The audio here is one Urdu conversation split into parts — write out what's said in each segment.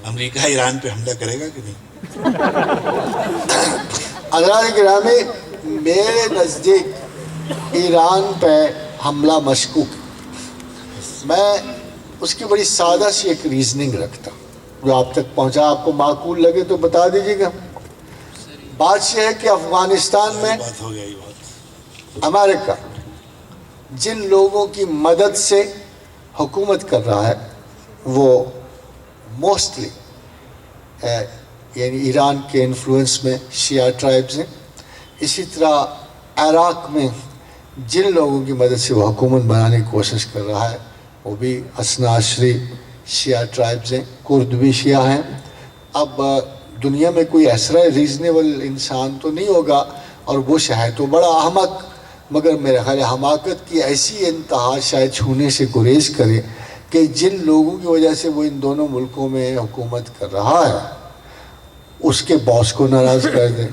امریکہ ایران پہ حملہ کرے گا کہ نہیں؟ حضرات گرامی، میرے نزدیک ایران پہ حملہ مشکوک ہے۔ میں اس کی بڑی سادہ سی ایک ریزننگ رکھتا ہوں جو آپ تک پہنچا، آپ کو معقول لگے تو بتا دیجیے گا۔ بات یہ ہے کہ افغانستان میں بات ہو گیا یہ بات۔ امریکہ جن لوگوں کی مدد سے حکومت کر رہا ہے وہ موسٹلی یعنی ایران کے انفلوئنس میں شیعہ ٹرائبز ہیں۔ اسی طرح عراق میں جن لوگوں کی مدد سے وہ حکومت بنانے کی کوشش کر رہا ہے وہ بھی اثنا عشری شیعہ ٹرائبز ہیں، کرد بھی شیعہ ہیں۔ اب دنیا میں کوئی ایسا ریزنیبل انسان تو نہیں ہوگا، اور بش ہے تو بڑا احمق، مگر میرے خیال حماقت کی ایسی انتہا شاید چھونے سے گریز کرے کہ جن لوگوں کی وجہ سے وہ ان دونوں ملکوں میں حکومت کر رہا ہے اس کے باس کو ناراض کر دیں۔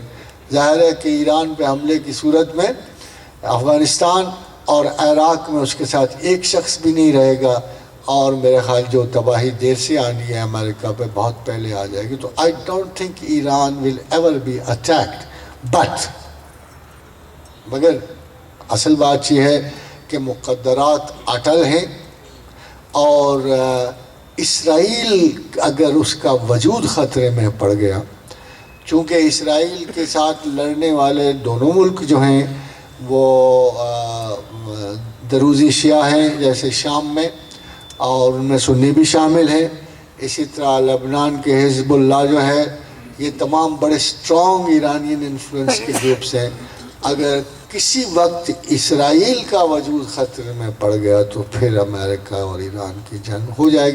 ظاہر ہے کہ ایران پہ حملے کی صورت میں افغانستان اور عراق میں اس کے ساتھ ایک شخص بھی نہیں رہے گا، اور میرے خیال جو تباہی دیر سے آنی ہے امریکہ پہ بہت پہلے آ جائے گی۔ تو I don't think Iran will ever be attacked, مگر اصل بات یہ ہے کہ مقدرات اٹل ہیں، اور اسرائیل اگر اس کا وجود خطرے میں پڑ گیا، چونکہ اسرائیل کے ساتھ لڑنے والے دونوں ملک جو ہیں وہ دروزی شیعہ ہیں جیسے شام میں، اور ان میں سنی بھی شامل ہیں۔ اسی طرح لبنان کے حزب اللہ جو ہے، یہ تمام بڑے سٹرونگ ایرانین انفلوئنس کے گروپس ہیں۔ اگر کسی وقت اسرائیل کا وجود خطرے میں پڑ گیا تو پھر امریکہ اور ایران کی جنگ ہو جائے گی۔